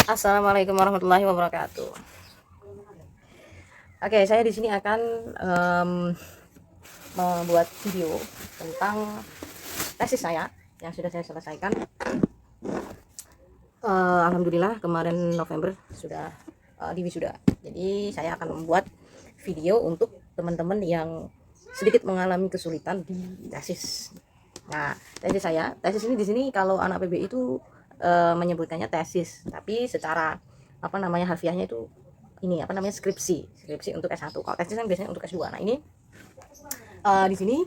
Assalamualaikum warahmatullahi wabarakatuh. Oke, saya di sini akan membuat video tentang tesis saya yang sudah saya selesaikan. Alhamdulillah kemarin November sudah diwisuda. Jadi saya akan membuat video untuk teman-teman yang sedikit mengalami kesulitan di tesis. Nah, tesis ini di sini kalau anak PB itu menyebutkannya tesis, tapi secara harfiahnya itu skripsi untuk S1. Kalau tesis kan biasanya untuk S2. Nah, ini di sini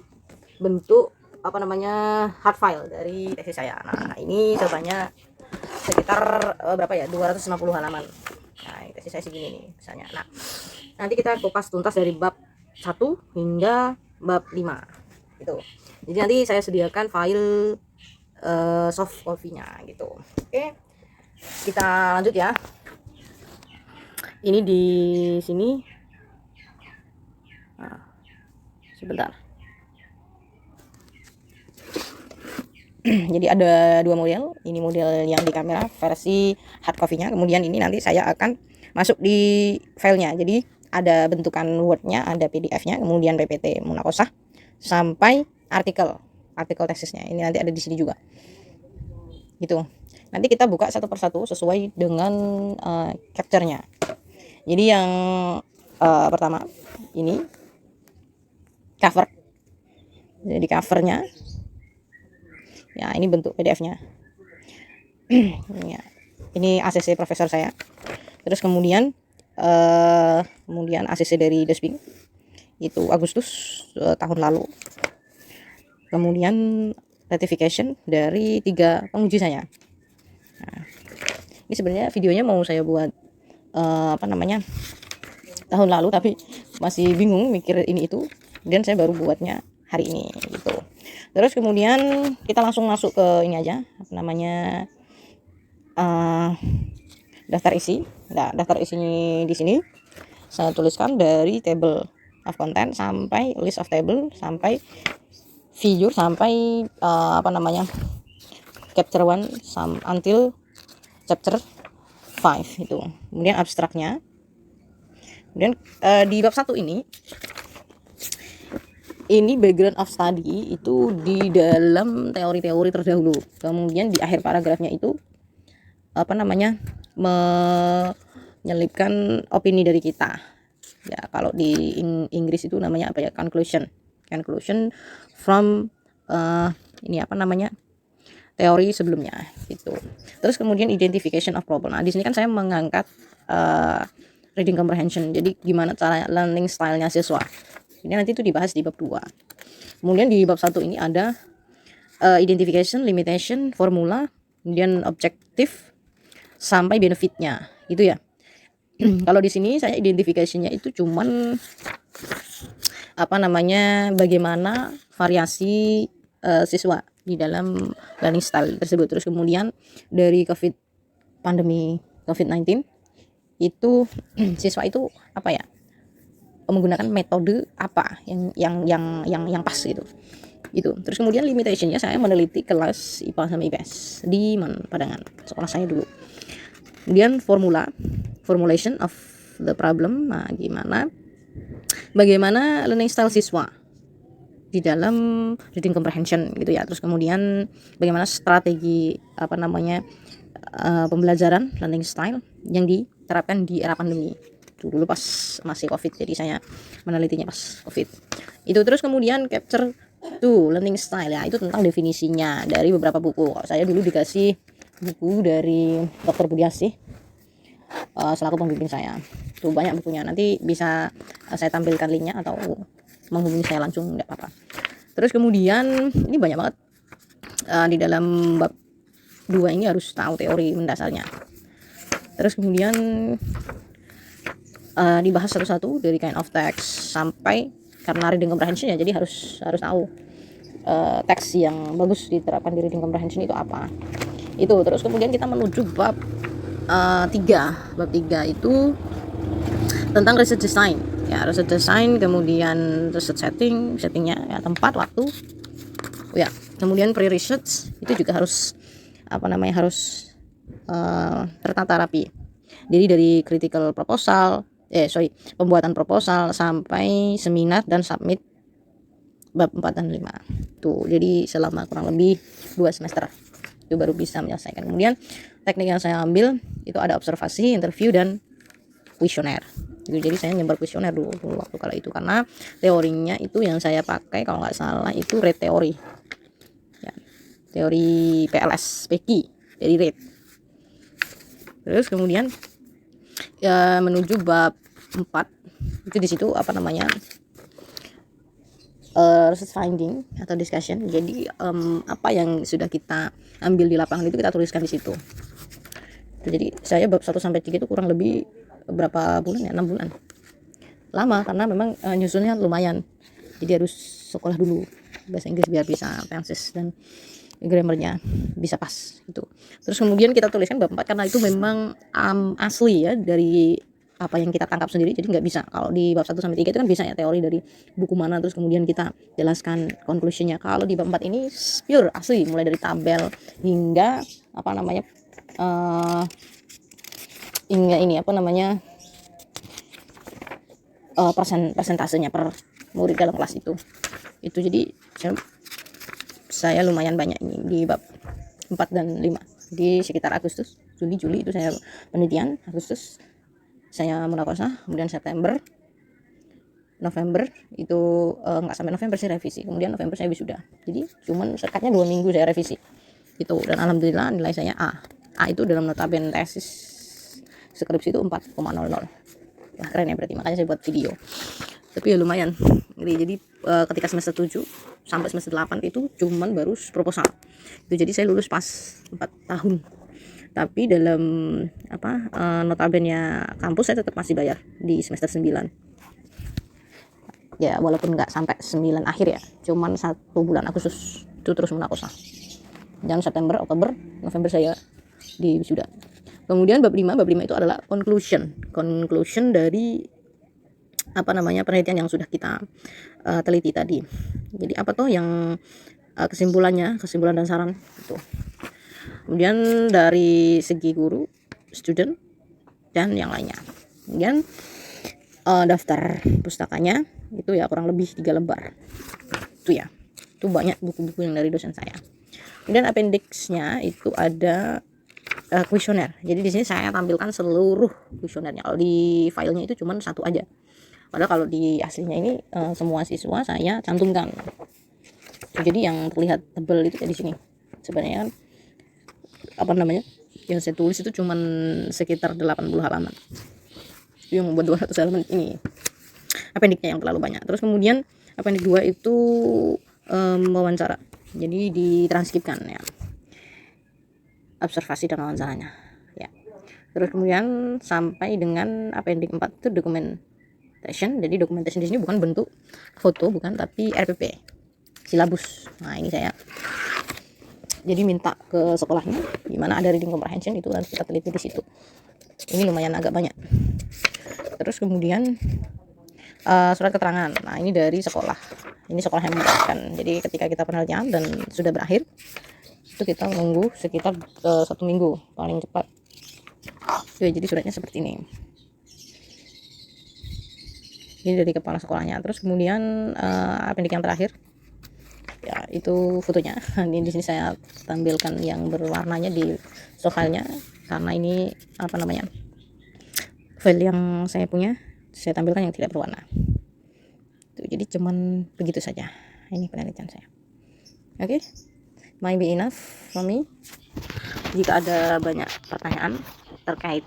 bentuk hard file dari tesis saya. Nah, ini sebanyak sekitar 260 halaman. Nah, tesis saya segini nih misalnya. Nah, nanti kita kupas tuntas dari bab 1 hingga bab 5 gitu. Jadi nanti saya sediakan file soft copy-nya gitu. Oke, kita lanjut ya. Ini di sini. Nah, sebentar. Jadi ada dua model. Ini model yang di kamera versi hard copy-nya. Kemudian ini nanti saya akan masuk di filenya. Jadi ada bentukan Word-nya, ada PDF-nya, kemudian PPT munakosah sampai artikel tesisnya. Ini nanti ada di sini juga. Gitu. Nanti kita buka satu persatu sesuai dengan capture-nya. Jadi yang pertama ini cover. Jadi covernya ya, ini bentuk PDF-nya. Ya, ini ACC profesor saya. Terus kemudian ACC dari Desbing itu Agustus tahun lalu. Kemudian ratification dari 3 penguji saya. Nah, ini sebenarnya videonya mau saya buat tahun lalu, tapi masih bingung mikir ini itu, dan saya baru buatnya hari ini gitu. Terus kemudian kita langsung masuk ke ini aja, daftar isi. Nah, daftar isinya di sini saya tuliskan dari table of content sampai list of table sampai figure sampai chapter 1 until chapter 5 itu. Kemudian abstraknya. Kemudian di bab 1 ini background of study itu di dalam teori-teori terdahulu. Kemudian di akhir paragrafnya itu menyelipkan opini dari kita. Ya, kalau di Inggris itu namanya conclusion from teori sebelumnya gitu. Terus kemudian identification of problem. Nah, di sini kan saya mengangkat reading comprehension. Jadi gimana cara learning style-nya siswa. Ini nanti itu dibahas di bab 2. Kemudian di bab 1 ini ada identification, limitation, formula, kemudian objektif sampai benefitnya. Gitu ya. Kalau di sini saya identifikasinya itu cuman bagaimana variasi siswa di dalam learning style tersebut. Terus kemudian dari pandemi COVID-19 itu siswa itu menggunakan metode apa yang pas gitu. Terus kemudian limitationnya saya meneliti kelas IPA sama IPS di Padangan, sekolah saya dulu. Kemudian formulation of the problem. Nah, bagaimana learning style siswa di dalam reading comprehension gitu ya. Terus kemudian bagaimana strategi pembelajaran learning style yang diterapkan di era pandemi. Dulu pas masih COVID, jadi saya menelitinya pas COVID. Itu terus kemudian capture learning style ya, itu tentang definisinya dari beberapa buku. Saya dulu dikasih buku dari Dr. Budiasih selaku pembimbing saya. Tuh banyak bukunya. Nanti bisa saya tampilkan linknya atau menghubungi saya langsung, enggak apa-apa. Terus kemudian ini banyak banget di dalam bab 2 ini harus tahu teori mendasarnya. Terus kemudian dibahas satu-satu dari kind of text sampai karena reading comprehension ya, jadi harus tahu teks yang bagus diterapkan di reading comprehension itu apa. Itu terus kemudian kita menuju bab 3. Bab 3 itu tentang research design. Ya, research design, kemudian research settingnya ya, tempat, waktu. Ya, kemudian pre-research itu juga harus tertata rapi. Jadi dari critical proposal, pembuatan proposal sampai seminar dan submit bab 4 dan 5. Tuh, jadi selama kurang lebih 2 semester itu baru bisa menyelesaikan. Kemudian teknik yang saya ambil itu ada observasi, interview, dan kuesioner. Jadi saya nyebar kuesioner dulu waktu kala itu, karena teorinya itu yang saya pakai kalau nggak salah itu rate teori. Ya, teori PLS, PQ, jadi rate. Terus kemudian ya menuju bab 4 itu di situ research finding atau discussion. Jadi apa yang sudah kita ambil di lapangan itu kita tuliskan di situ. Jadi saya bab 1 sampai 3 itu kurang lebih berapa bulan ya, 6 bulan. Lama karena memang nyusunnya lumayan. Jadi harus sekolah dulu bahasa Inggris biar bisa pensis dan grammarnya bisa pas itu. Terus kemudian kita tuliskan bab 4 karena itu memang asli ya dari apa yang kita tangkap sendiri, jadi nggak bisa. Kalau di bab 1 sampai 3 itu kan bisa ya teori dari buku mana, terus kemudian kita jelaskan conclusionnya. Kalau di bab 4 ini pure asli, mulai dari tabel hingga persentasenya per murid dalam kelas itu. Jadi saya lumayan banyak ini di bab 4 dan 5. Jadi sekitar Agustus, Juli itu saya penelitian, Agustus saya munakosa, kemudian September, November itu nggak sampai November sih revisi, kemudian November saya wisuda. Jadi cuman sekatnya 2 minggu saya revisi itu, dan alhamdulillah nilai saya A itu dalam notaben tesis skripsi itu 4,00. Wah, keren ya, berarti makanya saya buat video. Tapi ya lumayan. Jadi ketika semester 7 sampai semester 8 itu cuman baru proposal. Itu jadi saya lulus pas 4 tahun. Tapi dalam notabennya kampus saya tetap masih bayar di semester 9. Ya walaupun nggak sampai 9 akhir ya, cuman 1 bulan Agustus itu terus munakosa. Dan September, Oktober, November saya di wisuda. Kemudian bab 5 itu adalah conclusion dari penelitian yang sudah kita teliti tadi. Jadi apa tuh yang kesimpulan dan saran itu. Kemudian dari segi guru, student, dan yang lainnya. Kemudian daftar pustakanya itu ya kurang lebih 3 lembar. Itu banyak buku-buku yang dari dosen saya. Kemudian appendixnya itu ada kuesioner. Jadi di sini saya tampilkan seluruh kuesionernya. Kalau di filenya itu cuma 1 aja. Padahal kalau di aslinya ini semua siswa saya cantumkan. Jadi yang terlihat tebal itu di sini. Sebenarnya yang saya tulis itu cuman sekitar 80 halaman. Itu yang membuat 200 halaman ini. Appendiknya yang terlalu banyak. Terus kemudian appendik 2 itu wawancara. Jadi ditranskripkan ya. Observasi dan wawancaranya. Ya. Terus kemudian sampai dengan appendik 4 itu documentation. Jadi documentation di sini bukan bentuk foto, bukan, tapi RPP. Silabus. Nah, ini saya jadi minta ke sekolahnya gimana ada reading comprehension, itu harus kita teliti di situ. Ini lumayan agak banyak. Terus kemudian surat keterangan. Nah, ini dari sekolah. Ini sekolah yang membuatkan. Jadi ketika kita penelitian dan sudah berakhir, itu kita menunggu sekitar 1 minggu paling cepat. Jadi suratnya seperti ini. Ini dari kepala sekolahnya. Terus kemudian appendik yang terakhir ya itu fotonya. Ini di sini saya tampilkan yang berwarnanya di filenya karena ini file yang saya punya, saya tampilkan yang tidak berwarna. Jadi cuman begitu saja. Ini penelitian saya. Oke. Might be enough from me. Jika ada banyak pertanyaan terkait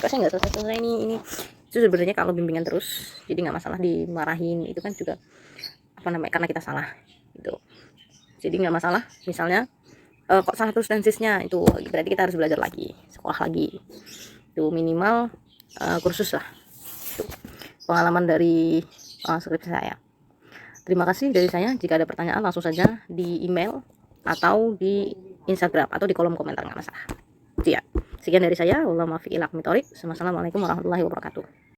kok saya nggak selesai ini itu sebenarnya kalau bimbingan terus, jadi nggak masalah dimarahin, itu kan juga karena kita salah gitu. Jadi nggak masalah misalnya kok salah terus tensisnya, itu berarti kita harus belajar lagi, sekolah lagi, itu minimal kursus lah. Itu pengalaman dari skripsi saya. Terima kasih dari saya. Jika ada pertanyaan langsung saja di email atau di Instagram atau di kolom komentar, nggak masalah. Ya. Sekian dari saya. Wassalamualaikum warahmatullahi wabarakatuh.